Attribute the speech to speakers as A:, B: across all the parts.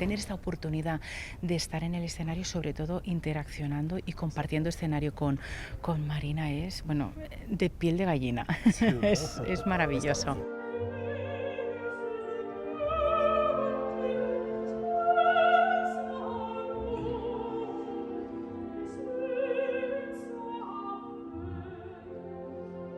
A: tener esta oportunidad de estar en el escenario, sobre todo interaccionando y compartiendo escenario con Marina, es, bueno, de piel de gallina. Sí, es maravilloso.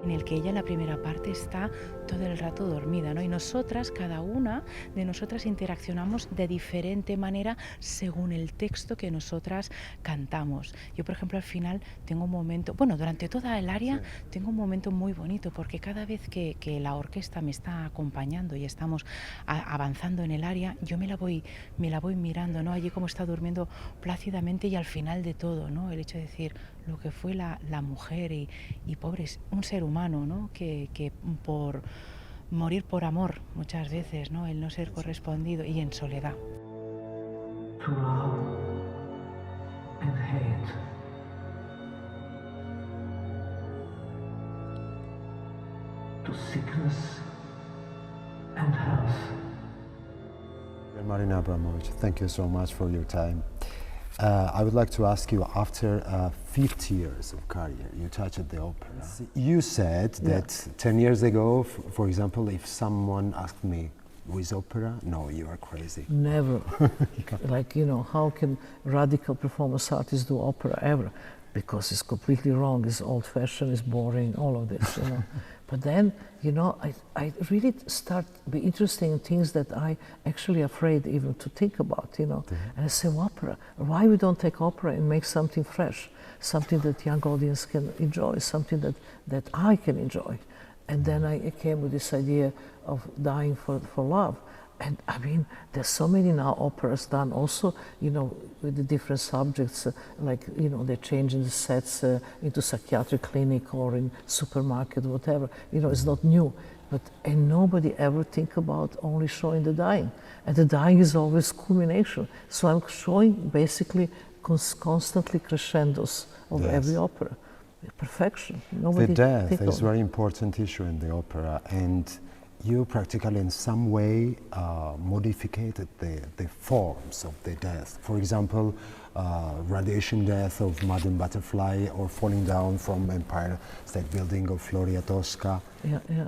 A: En el que ella en la primera parte está todo el rato dormida, ¿no? Y nosotras, cada una de nosotras interaccionamos de diferente manera según el texto que nosotras cantamos. Yo, por ejemplo, al final tengo un momento, bueno, durante toda el aria tengo un momento muy bonito, porque cada vez que la orquesta me está acompañando y estamos avanzando en el aria, yo me la voy mirando, ¿no? Allí como está durmiendo plácidamente, y al final de todo, ¿no? El hecho de decir lo que fue la mujer y pobre, un ser humano, ¿no? Que por morir por amor muchas veces, ¿no? El no ser correspondido y en soledad.
B: To love and hate, to sickness and health.
C: Marina Abramović, thank you so much for your time. I would like to ask you, after 50 years of career, you touched the opera. You said that 10 years ago, for example, if someone asked me, with opera? No, you are crazy.
B: Never. Like, you know, how can radical performance artists do opera ever? Because it's completely wrong, it's old-fashioned, it's boring, all of this, you know. But then, you know, I really start be interested in things that I actually afraid even to think about, you know. And I say, opera, why we don't take opera and make something fresh, something that young audience can enjoy, something that I can enjoy. And then I came with this idea of dying for love. And I mean, there's so many now operas done also, you know, with the different subjects, like, you know, they're changing the sets into psychiatric clinic or in supermarket, whatever. You know, it's not new. And nobody ever think about only showing the dying. And the dying is always culmination. So I'm showing basically constantly crescendos of every opera. Perfection. Nobody
C: the death is a very important issue in the opera, and you practically in some way modified the forms of the death. For example, radiation death of Madame Butterfly, or falling down from Empire State Building of Floria Tosca,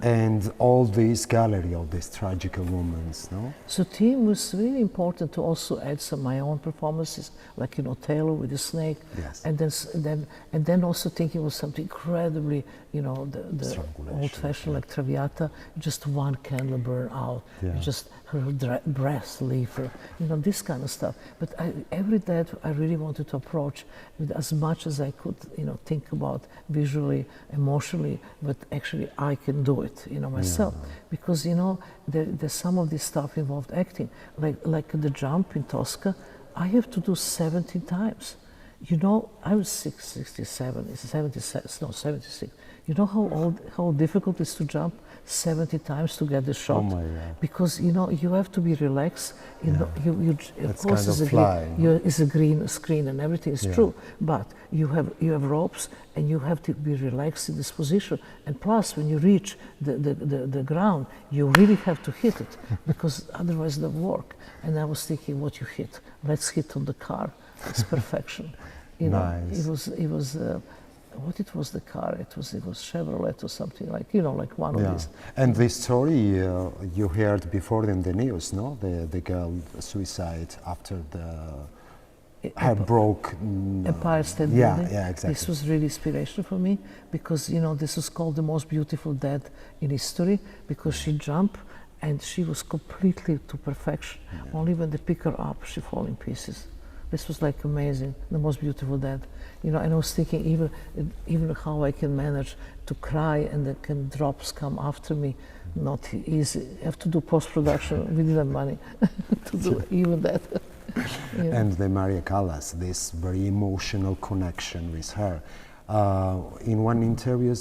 C: and all this gallery of these tragic moments, no?
B: So theme was really important to also add some my own performances, like, you know, Taylor with the snake, and then also thinking was something incredibly, you know, the old-fashioned like Traviata, just one candle burn out, just her breath leave her, you know, this kind of stuff. But every that I really wanted to approach with as much as I could, you know, think about visually, emotionally, but actually I can do it, you know, myself. Because, you know, there's some of this stuff involved acting, like the jump in Tosca, I have to do 17 times. You know, I was 76. You know how difficult it is to jump 70 times to get the shot?
C: Oh my God.
B: Because, you know, you have to be relaxed. You know, of course, it's a green screen and everything is true, but you have ropes and you have to be relaxed in this position. And plus, when you reach the ground, you really have to hit it, because otherwise it doesn't work. And I was thinking, what you hit? Let's hit on the car. It's perfection. You know, it was. What it was the car? It was Chevrolet or something, like, you know, like one of these.
C: And this story you heard before in the news, no? The girl suicide after her broke.
B: Empire State Building.
C: Yeah, exactly.
B: This was really inspirational for me, because, you know, this was called the most beautiful death in history, because she jumped and she was completely to perfection. Only when they pick her up, she fall in pieces. This was like amazing, the most beautiful death. You know, and I was thinking even how I can manage to cry and the drops come after me. Not easy. I have to do post-production. We didn't have money to do even that.
C: And the Maria Callas, this very emotional connection with her. In one interview,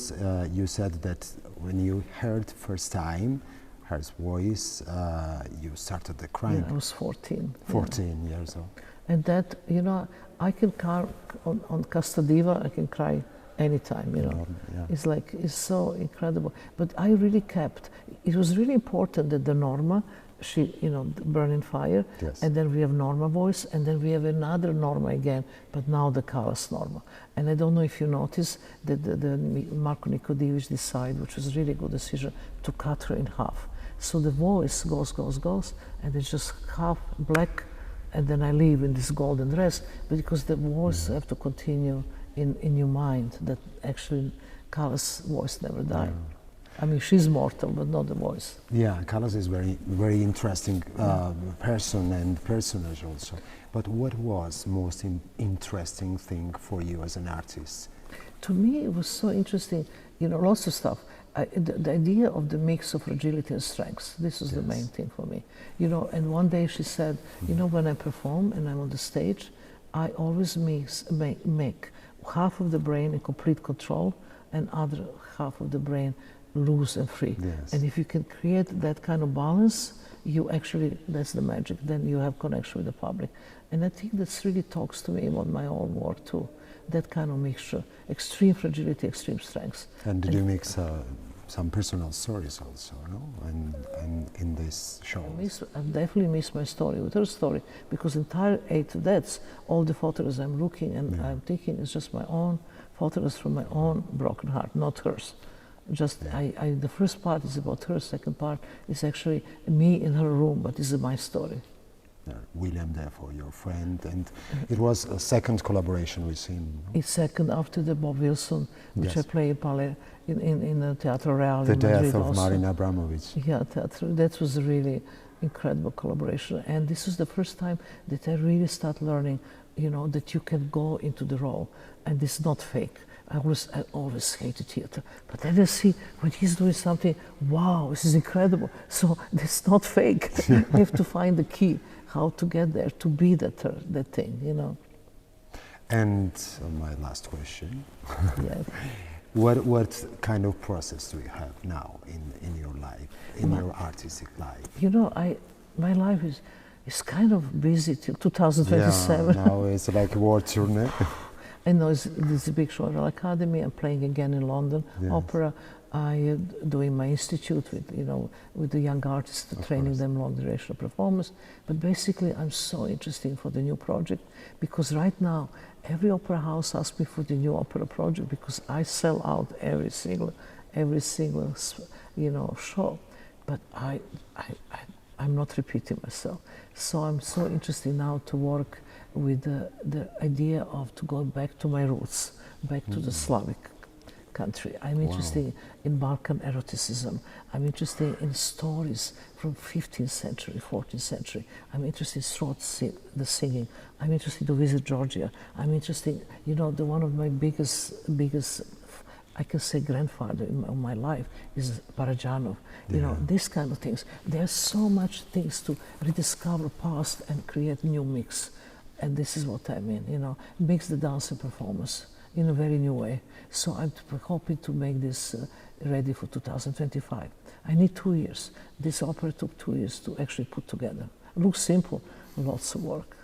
C: you said that when you heard first time her voice, you started crying.
B: Yeah, I was 14.
C: 14 years old.
B: And that, you know, I can cry on Casta Diva, I can cry anytime, you know. It's like, it's so incredible. But I really kept, it was really important that the Norma she, you know, burning fire,
C: Yes.
B: and then we have Norma voice, and then we have another Norma again, but now the Callas Norma. And I don't know if you notice that the Marko Nikodijević decided, which was a really good decision, to cut her in half. So the voice goes, and it's just half black, and then I leave in this golden dress, because the voice have to continue in your mind, that actually Callas' voice never died. I mean, she's mortal, but not the voice.
C: Yeah, Callas is very interesting person and personage also. But what was most interesting thing for you as an artist?
B: To me, it was so interesting, you know, lots of stuff. The idea of the mix of fragility and strength, this was the main thing for me. You know, and one day she said, you know, when I perform and I'm on the stage, I always make half of the brain in complete control and other half of the brain loose and free.
C: Yes.
B: And if you can create that kind of balance, you actually, that's the magic, then you have connection with the public. And I think that really talks to me about my own work too. That kind of mixture, extreme fragility, extreme strength.
C: And did you mix some personal stories also, no? And in this show?
B: I definitely miss my story with her story, because entire 8 deaths, all the photographs I'm looking and I'm thinking is just my own photographs from my own broken heart, not hers. Just the first part is about her, second part is actually me in her room, but this is my story.
C: William Defoe, your friend, and it was a second collaboration with him. No?
B: It's second after the Bob Wilson, which I play in the Teatro Real.
C: The
B: in Madrid
C: death of
B: also.
C: Marina Abramović.
B: Yeah, that was a really incredible collaboration, and this is the first time that I really start learning, you know, that you can go into the role, and it's not fake. I always hated theater, but then I see when he's doing something, wow, this is incredible. So it's not fake. You have to find the key, how to get there, to be that thing, you know.
C: And my last question.
B: Yes.
C: What kind of process do you have now in your life, in your artistic life?
B: You know, my life is kind of busy till 2027.
C: Yeah, now it's like a world tourney.
B: I know there's a big show at Royal Academy. I'm playing again in London, opera. I doing my institute with the young artists, training them long duration performance. But basically, I'm so interested for the new project, because right now every opera house asks me for the new opera project, because I sell out every single show. But I'm not repeating myself. So I'm so interested now to work with the idea of to go back to my roots, back to the Slavic country. I'm interested in Balkan eroticism. I'm interested in stories from 15th century, 14th century. I'm interested in throat the singing. I'm interested to visit Georgia. I'm interested, you know, one of my biggest, I can say, grandfather in my life is Parajanov. You know, these kind of things. There's so much things to rediscover past and create new mix. And this is what I mean, you know, mix the dance and performance in a very new way. So I'm hoping to make this ready for 2025. I need 2 years. This opera took 2 years to actually put together. It looks simple, lots of work.